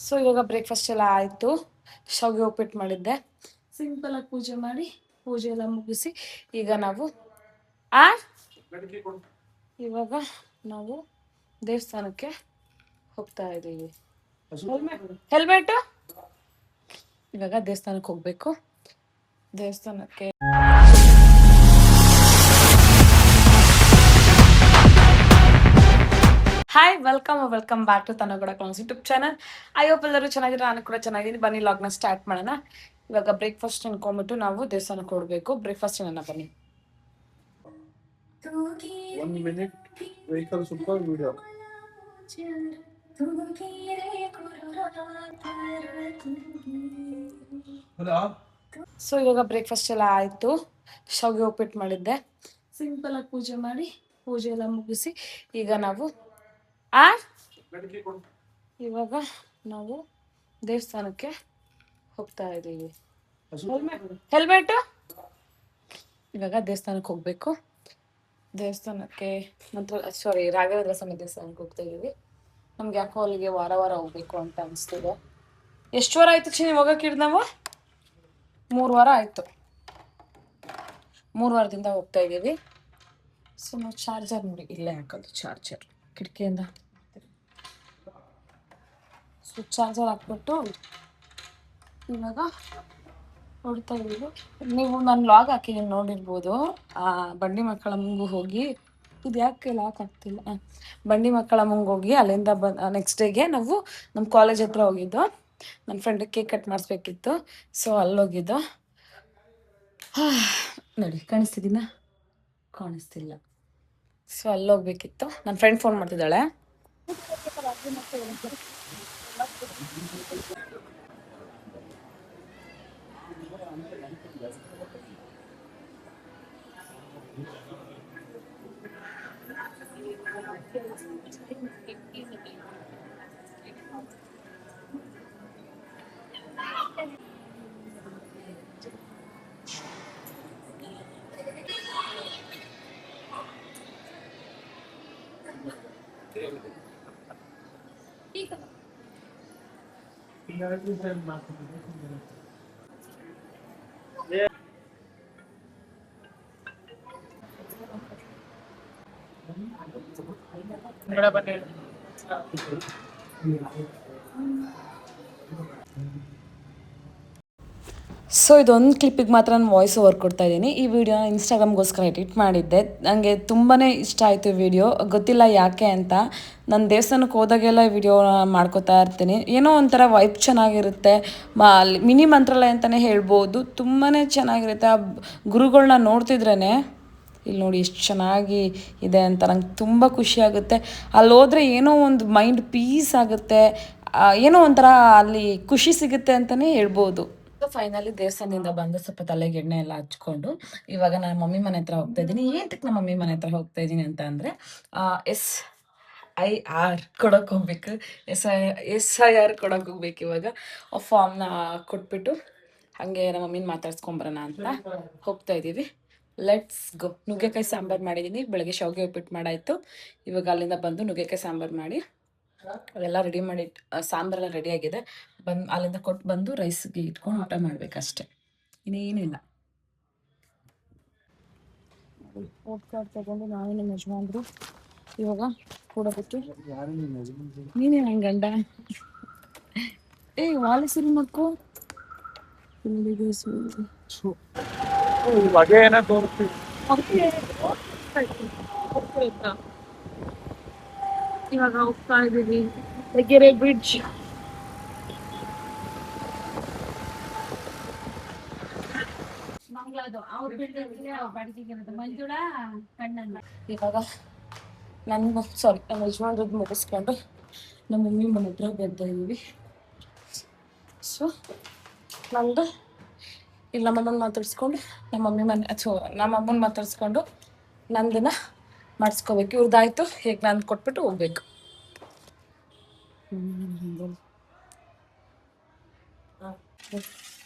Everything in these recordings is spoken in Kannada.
ಸೊ ಇವಾಗ ಬ್ರೇಕ್ಫಾಸ್ಟ್ ಎಲ್ಲ ಆಯಿತು. ಶಾವಿಗೆ ಉಪ್ಪಿಟ್ಟು ಮಾಡಿದ್ದೆ. ಸಿಂಪಲಾಗಿ ಪೂಜೆ ಮಾಡಿ ಪೂಜೆ ಎಲ್ಲ ಮುಗಿಸಿ ಈಗ ನಾವು ಇವಾಗ ನಾವು ದೇವಸ್ಥಾನಕ್ಕೆ ಹೋಗ್ತಾ ಇದ್ದೀವಿ. ಹೆಲ್ಮೆಟ್ ಇವಾಗ ದೇವಸ್ಥಾನಕ್ಕೆ ಹೋಗ್ಬೇಕು. ದೇವಸ್ಥಾನಕ್ಕೆ hi, welcome back to Tanaguda class YouTube channel. Hope ಎಲ್ಲರೂ ಚೆನ್ನಾಗಿದ್ರೆ, ನಾನು ಕೂಡ ಚೆನ್ನಾಗಿದ್ದೀನಿ. ಬನ್ನಿ ಲಾಗ್ನ ಸ್ಟಾರ್ಟ್ ಮಾಡೋಣ. ಇವಾಗ ಬ್ರೇಕ್ಫಾಸ್ಟ್ ಅನ್ಕೊಂಡ್ಬಿಟ್ಟು ನಾವು ದೇವಸ್ಥಾನಕ್ಕೆ ಕೊಡಬೇಕು. ಬ್ರೇಕ್ಫಾಸ್ಟ್ ಏನ ಬನ್ನಿ. 1 minute vehicle super video. Hello. So ಇವಾಗ ಬ್ರೇಕ್ಫಾಸ್ಟ್ ಎಲ್ಲ ಆಯಿತು. ಶಾವಿಗೆ ಉಪ್ಪಿಟ್ಟು ಮಾಡಿದ್ದೆ. ಸಿಂಪಲಾಗಿ ಪೂಜೆ ಮಾಡಿ ಪೂಜೆ ಎಲ್ಲ ಮುಗಿಸಿ ಈಗ ನಾವು ಇವಾಗ ನಾವು ದೇವಸ್ಥಾನಕ್ಕೆ ಹೋಗ್ತಾ ಇದ್ದೀವಿ. ಹೆಲ್ಮೆಟ್ ಇವಾಗ ದೇವಸ್ಥಾನಕ್ಕೆ ಹೋಗ್ಬೇಕು. ದೇವಸ್ಥಾನಕ್ಕೆ ರಾಘವೇಂದ್ರ ಸ್ವಾಮಿ ದೇವಸ್ಥಾನಕ್ಕೆ ಹೋಗ್ತಾ ಇದೀವಿ. ನಮ್ಗೆ ಯಾಕೋ ಅಲ್ಲಿಗೆ ವಾರ ಹೋಗ್ಬೇಕು ಅಂತ ಅನಿಸ್ತಿದೆ. ಎಷ್ಟು ವಾರ ಆಯ್ತು ಚಿನ್ನಿ ಹೋಗಕ್ಕಿಡ್ ನಾವು? 3 ವಾರ ಆಯ್ತು. 3 ವಾರದಿಂದ ಹೋಗ್ತಾ ಇದ್ದೀವಿ. ಸೊ ನಾವು ಚಾರ್ಜರ್ ನೋಡಿ ಇಲ್ಲೇ ಹಾಕೋದು. ಚಾರ್ಜರ್ ಕಿಟಕಿಯಿಂದ ಸೊ ಚಾರ್ಜರ್ ಹಾಕ್ಬಿಟ್ಟು ಇವಾಗ ಹೊಡ್ತಾ ಇದ್ದೀವಿ. ನೀವು ನಾನು ಲಾಗ್ ಹಾಕಿದ್ದೀನಿ ನೋಡಿರ್ಬೋದು. ಬಂಡಿ ಮಕ್ಕಳ ಮುಂಗು ಹೋಗಿ ಇದು ಯಾಕೆ ಲಾಕ್ ಆಗ್ತಿಲ್ಲ. ಬಂಡಿ ಮಕ್ಕಳ ಮುಂಗೆ ಹೋಗಿ ಅಲ್ಲಿಂದ ನೆಕ್ಸ್ಟ್ ಡೇಗೆ ನಾವು ನಮ್ಮ ಕಾಲೇಜ್ ಹತ್ರ ಹೋಗಿದ್ದು. ನನ್ನ ಫ್ರೆಂಡಿಗೆ ಕೇಕ್ ಕಟ್ ಮಾಡಿಸ್ಬೇಕಿತ್ತು. ಸೊ ಅಲ್ಲೋಗಿದ್ದು. ನೋಡಿ ಕಾಣಿಸ್ತಿದ್ದೀನ? ಕಾಣಿಸ್ತಿಲ್ಲ. ಸೊ ಅಲ್ಲೋಗ್ಬೇಕಿತ್ತು. ನನ್ನ ಫ್ರೆಂಡ್ ಫೋನ್ ಮಾಡ್ತಿದ್ದಾಳೆ. ಸೊ ಇದೊಂದು ಕ್ಲಿಪ್ಪಿಗೆ ಮಾತ್ರ ನಾನು ವಾಯ್ಸ್ ಓವರ್ ಕೊಡ್ತಾ ಇದ್ದೀನಿ. ಈ ವಿಡಿಯೋ ಇನ್ಸ್ಟಾಗ್ರಾಮ್ಗೋಸ್ಕರ ಎಡಿಟ್ ಮಾಡಿದ್ದೆ. ನನಗೆ ತುಂಬಾ ಇಷ್ಟ ಆಯಿತು ಈ ವಿಡಿಯೋ. ಗೊತ್ತಿಲ್ಲ ಯಾಕೆ ಅಂತ. ನಾನು ದೇವಸ್ಥಾನಕ್ಕೆ ಹೋದಾಗೆಲ್ಲ ಈ ವಿಡಿಯೋ ಮಾಡ್ಕೋತಾ ಇರ್ತೀನಿ. ಏನೋ ಒಂಥರ ವೈಬ್ ಚೆನ್ನಾಗಿರುತ್ತೆ. ಮಿನಿ ಮಂತ್ರಾಲಯ ಅಂತಲೇ ಹೇಳ್ಬೋದು. ತುಂಬಾ ಚೆನ್ನಾಗಿರುತ್ತೆ. ಆ ಗುರುಗಳನ್ನ ನೋಡ್ತಿದ್ರೇ ಇಲ್ಲಿ ನೋಡಿ ಎಷ್ಟು ಚೆನ್ನಾಗಿ ಇದೆ ಅಂತ ನಂಗೆ ತುಂಬ ಖುಷಿಯಾಗುತ್ತೆ. ಅಲ್ಲಿ ಹೋದರೆ ಏನೋ ಒಂದು ಮೈಂಡ್ ಪೀಸ್ ಆಗುತ್ತೆ. ಏನೋ ಒಂಥರ ಅಲ್ಲಿ ಖುಷಿ ಸಿಗುತ್ತೆ ಅಂತಲೇ ಹೇಳ್ಬೋದು. ಫೈನಲಿ ದೇವಸ್ಥಾನದಿಂದ ಬಂದು ಸ್ವಲ್ಪ ತಲೆಗೆ ಎಣ್ಣೆ ಎಲ್ಲ ಹಚ್ಕೊಂಡು ಇವಾಗ ನಾನು ಮಮ್ಮಿ ಮನೆ ಹತ್ರ ಹೋಗ್ತಾ ಇದ್ದೀನಿ. ಏನಕ್ಕೆ ನಮ್ಮ ಮಮ್ಮಿ ಮನೆ ಹತ್ರ ಹೋಗ್ತಾ ಇದ್ದೀನಿ ಅಂತ ಅಂದರೆ SIR ಕೊಡೋಕೆ ಹೋಗ್ಬೇಕು. SIR ಕೊಡೋಕೆ ಹೋಗ್ಬೇಕು. ಇವಾಗ ಆ ಫಾರ್ಮ್ನ ಕೊಟ್ಬಿಟ್ಟು ಹಾಗೆ ನಮ್ಮ ಮಮ್ಮಿನ ಮಾತಾಡ್ಸ್ಕೊಂಬರೋಣ ಅಂತ ಹೋಗ್ತಾ ಇದ್ದೀವಿ. Let's go. ನುಗ್ಗೆಕಾಯಿ ಸಾಂಬಾರು ಮಾಡಿದ್ದೀನಿ. ಬೆಳಗ್ಗೆ ಶಾವಿಗೆ ಉಪ್ಪಿಟ್ಟು ಮಾಡಾಯಿತು. ಇವಾಗ ಅಲ್ಲಿಂದ ಬಂದು ನುಗ್ಗೆಕಾಯಿ ಸಾಂಬಾರು ಮಾಡಿ ಅದೆಲ್ಲ ರೆಡಿ ಮಾಡಿ ಸಾಂಬಾರೆಲ್ಲ ರೆಡಿಯಾಗಿದೆ. ಅಲ್ಲಿಂದ ಕೊಟ್ಟು ಬಂದು ರೈಸ್ಗೆ ಇಟ್ಕೊಂಡು ಊಟ ಮಾಡಬೇಕಷ್ಟೆ, ಇನ್ನೇನು ಇಲ್ಲ. ಊಟ ತಗೊಂಡು ನಾವೇ ನಮ್ಮ ಯಜಮಾನ್ರು ಇವಾಗ ಕೂಡಬಿಟ್ಟು ನೀನೇ ನನ್ನ ಗಂಡ. ವಾಲಿಸಿರಿ ಮಕ್ಕಳು ಇವಾಗ ಹೋಗ್ತಾ ಇದ್ದೀವಿ ಹೆಗ್ಗೆರೆ ಬ್ರಿಡ್ಜ್. ಇವಾಗ ನಮ್ಮ ಯಜಮಾನ್ರದ್ದು ಮುಗಿಸ್ಕೊಂಡು ನಮ್ಮ ಮಮ್ಮಿ ಮನೆ ಹತ್ರ ಬರ್ತಾ ಇದ್ದೀವಿ. ಸೊ ನಮ್ಮದು ಇಲ್ಲಿ ನಮ್ಮಮ್ಮನ ಮಾತಾಡ್ಸ್ಕೊಂಡು ನಮ್ಮಮ್ಮನ ಮಾತಾಡ್ಸ್ಕೊಂಡು ನಂದನ್ನ ಮಾಡಿಸ್ಕೋಬೇಕು. ಇವ್ರದ್ದಾಯ್ತು. ಹೇಗೆ ನಾನು ಕೊಟ್ಬಿಟ್ಟು ಹೋಗ್ಬೇಕು.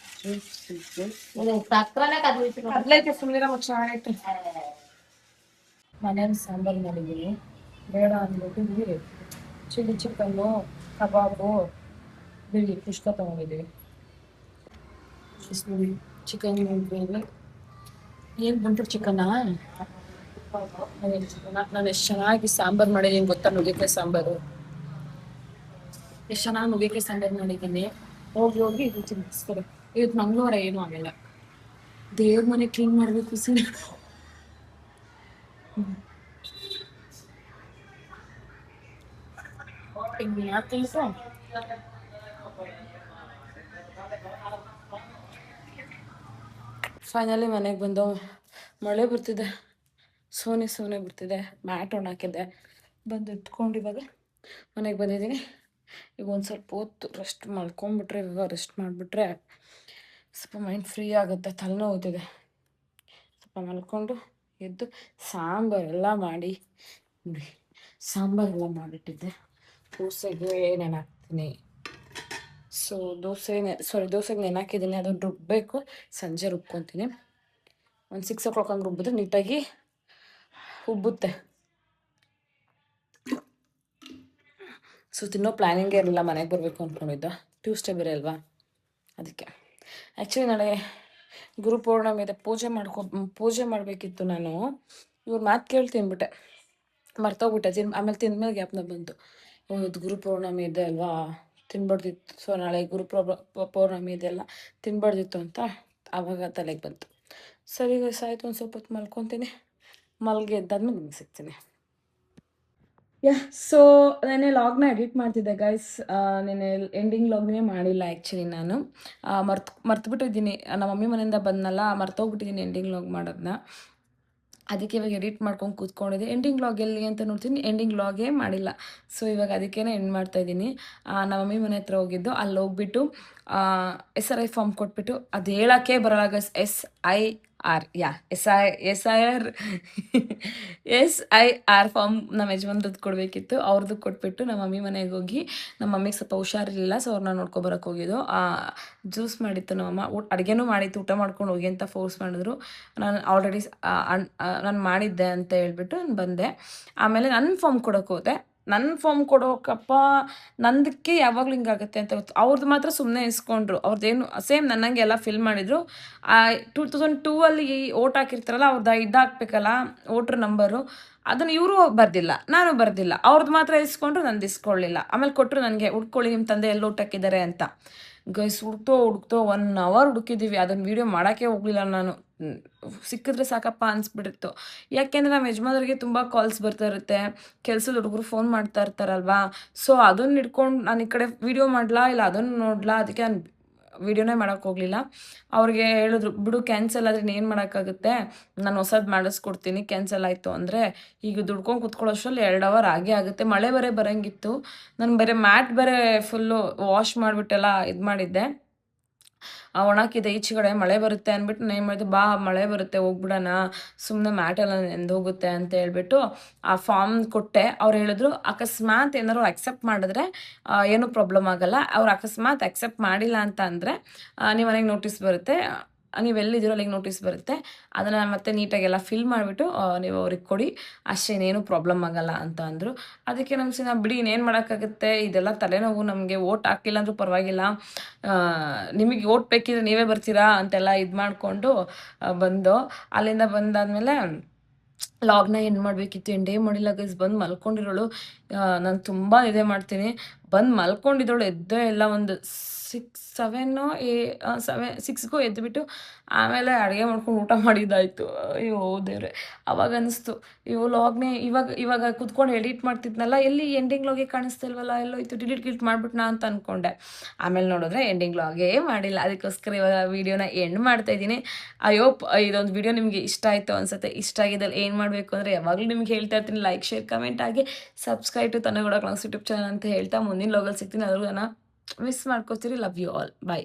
ಮನೇಲಿ ಸಾಂಬಾರು ಮಾಡಿದ್ದೀನಿ. ಬೇಡ ಅಂದ್ಬಿಟ್ಟು ಚಿಲ್ಲಿ ಚಿಕನ್ನು, ಕಬಾಬು, ಬೆಳಿಗ್ಗೆ ಪುಷ್ಕ ತೊಗೊಂಡಿದ್ದೀವಿ. ಚಿಕನ್ ಗ್ರೇವಿ ಏನು ಬಂತು ಚಿಕನ್ನ. ನಾನು ಎಷ್ಟು ಚೆನ್ನಾಗಿ ಸಾಂಬಾರು ಮಾಡಿದ್ದೀನಿ ಗೊತ್ತಾ, ನುಗ್ಗೆಕಾಯಿ ಸಾಂಬಾರು. ಎಷ್ಟು ಚೆನ್ನಾಗಿ ನುಗ್ಗೆಕಾಯಿ ಸಾಂಬಾರು ಮಾಡಿದ್ದೀನಿ. ಹೋಗಿ ಹೋಗಿ ಇದು ತಿನ್ನಿಸ್ತಾರೆ. ಇವತ್ತು ಮಂಗಳವಾರ ಏನೂ ಆಗಲ್ಲ. ದೇವ್ರ ಮನೆ ಕ್ಲೀನ್ ಮಾಡಬೇಕು ಸರ್. ಫೈನಲಿ ಮನೆಗೆ ಬಂದು ಮಳೆ ಬರ್ತಿದೆ, ಸೋನೆ ಬರ್ತಿದೆ. ಮ್ಯಾಟ್ ಹಾಕಿದ್ದೆ, ಬಂದು ಇಟ್ಕೊಂಡು ಇವಾಗ ಮನೆಗೆ ಬಂದಿದ್ದೀನಿ. ಈಗ ಒಂದು ಸ್ವಲ್ಪ ಹೊತ್ತು ರೆಸ್ಟ್ ಮಾಡ್ಕೊಂಬಿಟ್ರೆ, ಇವಾಗ ರೆಸ್ಟ್ ಮಾಡಿಬಿಟ್ರೆ ಸ್ವಲ್ಪ ಮೈಂಡ್ ಫ್ರೀ ಆಗುತ್ತೆ. ತಲೆನೋವು ಹೋಗ್ತಿದೆ. ಸ್ವಲ್ಪ ಮಲ್ಕೊಂಡು ಎದ್ದು ಸಾಂಬಾರೆಲ್ಲ ಮಾಡಿ ನೋಡಿ, ಸಾಂಬಾರೆಲ್ಲ ಮಾಡಿಟ್ಟಿದ್ದೆ. ದೋಸೆಗೆ ನೆನಾಕ್ತೀನಿ. ಸೊ ದೋಸೆಗೆ ನೆನಾಕಿದ್ದೀನಿ. ಅದನ್ನು ರುಬ್ಬಬೇಕು. ಸಂಜೆ ರುಬ್ಕೊತೀನಿ. ಒಂದು 6 o'clock ಹಂಗೆ ರುಬ್ಬಿದ್ರೆ ನೀಟಾಗಿ ಉಬ್ಬುತ್ತೆ. ಸೊ ತಿನ್ನೋ ಪ್ಲ್ಯಾನಿಂಗೇ ಇರಲಿಲ್ಲ. ಮನೆಗೆ ಬರಬೇಕು ಅಂದ್ಕೊಂಡಿದ್ದ. ಟ್ಯೂಸ್ಡೇ ಬೇರೆ ಅಲ್ವಾ, ಅದಕ್ಕೆ. ಆ್ಯಕ್ಚುಲಿ ನಾಳೆ ಗುರುಪೌರ್ಣಮಿ ಇದೆ, ಪೂಜೆ ಮಾಡಬೇಕಿತ್ತು. ನಾನು ಇವ್ರ ಮಾತು ಕೇಳಿ ತಿನ್ಬಿಟ್ಟೆ, ಮರ್ತೋಗ್ಬಿಟ್ಟೆ. ಆಮೇಲೆ ತಿಂದ್ಮೇಲೆ ಜ್ಞಾಪನ ಬಂತು, ಇದು ಗುರುಪೌರ್ಣಮಿ ಇದೆ ಅಲ್ವಾ, ತಿನ್ಬಾರ್ದಿತ್ತು. ಸೊ ನಾಳೆ ಪೌರ್ಣಮಿ ಇದೆಲ್ಲ ತಿನ್ಬಾರ್ದಿತ್ತು ಅಂತ ಆವಾಗ ತಲೆಗೆ ಬಂತು. ಸರಿ ಆಯಿತು, ಒಂದು ಸ್ವಲ್ಪ ಹೊತ್ತು ಮಲ್ಕೊತೀನಿ. ಮಲ್ಗೆ ಎದ್ದಾದ್ಮೇಲೆ ನಿಮಗೆ ಸಿಗ್ತೀನಿ. ಸೊ ನೆನ್ನೆ ಲಾಗ್ನ ಎಡಿಟ್ ಮಾಡ್ತಿದ್ದೆ ಗೈಸ್. ನೆನ್ನೆ ಎಂಡಿಂಗ್ ಲಾಗ್ನೇ ಮಾಡಿಲ್ಲ ಆ್ಯಕ್ಚುಲಿ. ನಾನು ಮರ್ತುಬಿಟ್ಟಿದ್ದೀನಿ. ನಮ್ಮ ಮಮ್ಮಿ ಮನೆಯಿಂದ ಬಂದನಲ್ಲ, ಮರ್ತೋಗ್ಬಿಟ್ಟಿದ್ದೀನಿ ಎಂಡಿಂಗ್ ಲಾಗ್ ಮಾಡೋದನ್ನ. ಅದಕ್ಕೆ ಇವಾಗ ಎಡಿಟ್ ಮಾಡ್ಕೊಂಡು ಕೂತ್ಕೊಂಡಿದ್ದೆ. ಎಂಡಿಂಗ್ ಲಾಗ್ ಎಲ್ಲಿ ಅಂತ ನೋಡ್ತೀನಿ, ಎಂಡಿಂಗ್ ಲಾಗೇ ಮಾಡಿಲ್ಲ. ಸೊ ಇವಾಗ ಅದಕ್ಕೇ ಎಂಡ್ ಮಾಡ್ತಾಯಿದ್ದೀನಿ. ನಮ್ಮ ಮಮ್ಮಿ ಮನೆ ಹತ್ರ ಹೋಗಿದ್ದು, ಅಲ್ಲಿ ಹೋಗ್ಬಿಟ್ಟು SRI ಫಾರ್ಮ್ ಕೊಟ್ಬಿಟ್ಟು, ಅದು ಹೇಳೋಕ್ಕೆ ಬರೋಲ್ಲ ಗೈಸ್. SIR ಫಾರ್ಮ್ ನಮ್ಮ ಯಜಮಾನ್ರದ್ದು ಕೊಡಬೇಕಿತ್ತು. ಅವ್ರದ್ದು ಕೊಟ್ಬಿಟ್ಟು ನಮ್ಮ ಮಮ್ಮಿ ಮನೆಗೆ ಹೋಗಿ, ನಮ್ಮ ಮಮ್ಮಿಗೆ ಸ್ವಲ್ಪ ಹುಷಾರಿರಲಿಲ್ಲ, ಸೊ ಅವ್ರನ್ನ ನೋಡ್ಕೊಬರಕ್ಕೆ ಹೋಗಿದ್ದು. ಜ್ಯೂಸ್ ಮಾಡಿತ್ತು ನಮ್ಮಮ್ಮ, ಅಡುಗೆನೂ ಮಾಡಿತ್ತು, ಊಟ ಮಾಡ್ಕೊಂಡು ಹೋಗಿ ಅಂತ ಫೋರ್ಸ್ ಮಾಡಿದ್ರು. ನಾನು ಆಲ್ರೆಡಿ ನಾನು ಮಾಡಿದ್ದೆ ಅಂತ ಹೇಳ್ಬಿಟ್ಟು ನಾನು ಬಂದೆ. ಆಮೇಲೆ ನನ್ನ ಫಾರ್ಮ್ ಕೊಡೋಕೆ ಹೋದೆ. ನನ್ನ ಫಾರ್ಮ್ ಕೊಡೋಕಪ್ಪ, ನಂದಕ್ಕೆ ಯಾವಾಗಲೂ ಹಿಂಗಾಗುತ್ತೆ ಅಂತ ಗೊತ್ತು. ಅವ್ರದ್ದು ಮಾತ್ರ ಸುಮ್ಮನೆ ಇಸ್ಕೊಂಡ್ರು. ಅವ್ರದ್ದೇನು ಸೇಮ್ ನನ್ನಂಗೆ ಎಲ್ಲ ಫಿಲ್ ಮಾಡಿದರು. 2002 ಓಟ್ ಹಾಕಿರ್ತಾರಲ್ಲ, ಅವ್ರದ್ದು ಇದಾಕಬೇಕಲ್ಲ ವೋಟ್ರ್ ನಂಬರು, ಅದನ್ನು ಇವರು ಬರ್ದಿಲ್ಲ, ನಾನು ಬರ್ದಿಲ್ಲ. ಅವ್ರದ್ದು ಮಾತ್ರ ಇಸ್ಕೊಂಡ್ರು, ನಂದು ಇಸ್ಕೊಳ್ಳಿಲ್ಲ. ಆಮೇಲೆ ಕೊಟ್ಟರು ನನಗೆ, ಹುಡ್ಕೊಳ್ಳಿ ನಿಮ್ಮ ತಂದೆ ಎಲ್ಲಿ ಓಟ್ ಹಾಕಿದ್ದಾರೆ ಅಂತ. ಗೈಸ್ ಹುಡುಕ್ತೋ 1 hour ಹುಡುಕಿದ್ದೀವಿ. ಅದನ್ನು ವೀಡಿಯೋ ಮಾಡೋಕ್ಕೆ ಹೋಗಲಿಲ್ಲ ನಾನು. ಸಿಕ್ಕಿದ್ರೆ ಸಾಕಪ್ಪ ಅನಿಸ್ಬಿಟ್ಟಿತ್ತು. ಯಾಕೆಂದರೆ ನಮ್ಮ ಯಜಮಾನರಿಗೆ ತುಂಬ ಕಾಲ್ಸ್ ಬರ್ತಾ ಇರುತ್ತೆ, ಕೆಲಸದ ಹುಡುಗರು ಫೋನ್ ಮಾಡ್ತಾ ಇರ್ತಾರಲ್ವಾ. ಸೊ ಅದನ್ನು ಹಿಡ್ಕೊಂಡು ನಾನು ಈ ಕಡೆ ವೀಡಿಯೋ ಮಾಡಲಾ ಇಲ್ಲ ಅದನ್ನು ನೋಡಲಾ, ಅದಕ್ಕೆ ನಾನು ವೀಡಿಯೋನೇ ಮಾಡೋಕ್ಕೆ ಹೋಗಲಿಲ್ಲ. ಅವ್ರಿಗೆ ಹೇಳಿದ್ರು, ಬಿಡು ಕ್ಯಾನ್ಸಲ್ ಆದರೆ ಏನು ಮಾಡೋಕ್ಕಾಗುತ್ತೆ, ನಾನು ಹೊಸದು ಮಾಡಿಸ್ಕೊಡ್ತೀನಿ ಕ್ಯಾನ್ಸಲ್ ಆಯಿತು ಅಂದರೆ. ಈಗ ದುಡ್ಕೊಂಡು ಕುತ್ಕೊಳ್ಳೋಷ್ಟರಲ್ಲಿ 2 hour ಆಗೇ ಆಗುತ್ತೆ. ಮಳೆ ಬೇರೆ ಬರೋಂಗಿತ್ತು. ನಾನು ಬೇರೆ ಮ್ಯಾಟ್ ಬೇರೆ ಫುಲ್ಲು ವಾಶ್ ಮಾಡಿಬಿಟ್ಟೆಲ್ಲ ಇದು ಮಾಡಿದ್ದೆ, ಒಣಾಕಿದೆ. ಈಚೆಗಡೆ ಮಳೆ ಬರುತ್ತೆ ಅಂದ್ಬಿಟ್ಟು ನಾನು ಏನು ಮಾಡಿದೆ, ಬಾ ಮಳೆ ಬರುತ್ತೆ ಹೋಗ್ಬಿಡೋಣ, ಸುಮ್ಮನೆ ಮ್ಯಾಟೆಲ್ಲ ನೆಂದೋಗುತ್ತೆ ಅಂತ ಹೇಳ್ಬಿಟ್ಟು ಆ ಫಾರ್ಮ್ ಕೊಟ್ಟೆ. ಅವ್ರು ಹೇಳಿದ್ರು, ಅಕಸ್ಮಾತ್ ಏನಾದ್ರು ಅಕ್ಸೆಪ್ಟ್ ಮಾಡಿದ್ರೆ ಏನೂ ಪ್ರಾಬ್ಲಮ್ ಆಗೋಲ್ಲ. ಅವ್ರು ಅಕಸ್ಮಾತ್ ಅಕ್ಸೆಪ್ಟ್ ಮಾಡಿಲ್ಲ ಅಂತ ಅಂದರೆ ನೀವು ಮನೆಗೆ ನೋಟಿಸ್ ಬರುತ್ತೆ, ನೀವು ಎಲ್ಲಿದ್ದೀರೋ ಅಲ್ಲಿಗೆ ನೋಟಿಸ್ ಬರುತ್ತೆ. ಅದನ್ನು ಮತ್ತೆ ನೀಟಾಗೆಲ್ಲ ಫಿಲ್ ಮಾಡಿಬಿಟ್ಟು ನೀವು ಅವ್ರಿಗೆ ಕೊಡಿ, ಅಷ್ಟೇನೇನು ಪ್ರಾಬ್ಲಮ್ ಆಗೋಲ್ಲ ಅಂತ ಅಂದರು. ಅದಕ್ಕೆ ನಮ್ಮ ಬಿಡಿ, ಇನ್ನೇನು ಮಾಡೋಕ್ಕಾಗುತ್ತೆ, ಇದೆಲ್ಲ ತಲೆನೋವು. ನಮಗೆ ಓಟ್ ಹಾಕಿಲ್ಲ ಅಂದರೂ ಪರವಾಗಿಲ್ಲ, ನಿಮಗೆ ಓಟ್ ಬೇಕಿದ್ರೆ ನೀವೇ ಬರ್ತೀರಾ ಅಂತೆಲ್ಲ ಇದು ಮಾಡಿಕೊಂಡು ಬಂದು, ಅಲ್ಲಿಂದ ಬಂದಾದಮೇಲೆ ಲಾಗ್ನ ಎಂಡ್ ಮಾಡಬೇಕಿತ್ತು. ಎಂಡೇ ಮಾಡಿಲ್ಲ ಗೈಸ್. ಬಂದು ಮಲ್ಕೊಂಡಿರೋಳು, ನಾನು ತುಂಬ ನಿದ್ದೆ ಮಾಡ್ತೀನಿ. ಬಂದು ಮಲ್ಕೊಂಡಿದ್ದವಳು ಎದ್ದೇ ಎಲ್ಲ ಒಂದು 6ಗೂ ಎದ್ದುಬಿಟ್ಟು ಆಮೇಲೆ ಅಡುಗೆ ಮಾಡ್ಕೊಂಡು ಊಟ ಮಾಡಿದ್ದಾಯಿತು. ಅಯ್ಯೋ ದೇವ್ರೆ, ಅವಾಗ ಅನ್ನಿಸ್ತು ಇವು ಲಾಗ್ನೇ ಇವಾಗ ಕೂತ್ಕೊಂಡು ಎಡಿಟ್ ಮಾಡ್ತಿದ್ನಲ್ಲ, ಎಲ್ಲಿ ಎಂಡಿಂಗ್ ಲಾಗೇ ಕಾಣಿಸ್ತಿಲ್ವಲ್ಲ, ಎಲ್ಲೋಯ್ತು, ಡಿಲೀಟ್ ಮಾಡಿಬಿಟ್ನಾ ಅಂತ ಅಂದ್ಕೊಂಡೆ. ಆಮೇಲೆ ನೋಡಿದ್ರೆ ಎಂಡಿಂಗ್ ಲಾಗೇ ಮಾಡಿಲ್ಲ. ಅದಕ್ಕೋಸ್ಕರ ಇವಾಗ ವೀಡಿಯೋನ ಎಂಡ್ ಮಾಡ್ತಾಯಿದ್ದೀನಿ. ಇದೊಂದು ವೀಡಿಯೋ ನಿಮಗೆ ಇಷ್ಟ ಆಯಿತು ಅನ್ಸುತ್ತೆ. ಇಷ್ಟ ಆಗಿದ್ದಲ್ಲಿ ಏನು ಮಾಡಬೇಕು ಅಂದರೆ, ಯಾವಾಗಲೂ ನಿಮ್ಗೆ ಹೇಳ್ತಾ ಇರ್ತೀನಿ, ಲೈಕ್ ಶೇರ್ ಕಮೆಂಟ್ ಆಗಿ subscribe to Tanaguda class YouTube channel ಅಂತ ಹೇಳ್ತಾ ಮುಂದಿನ ಲಾಗಲ್ಲಿ ಸಿಗ್ತೀನಿ. ಅದ್ರೂ ಮಿಸ್ ಮಾಡ್ಕೋತೀರಿ. Love you all, bye.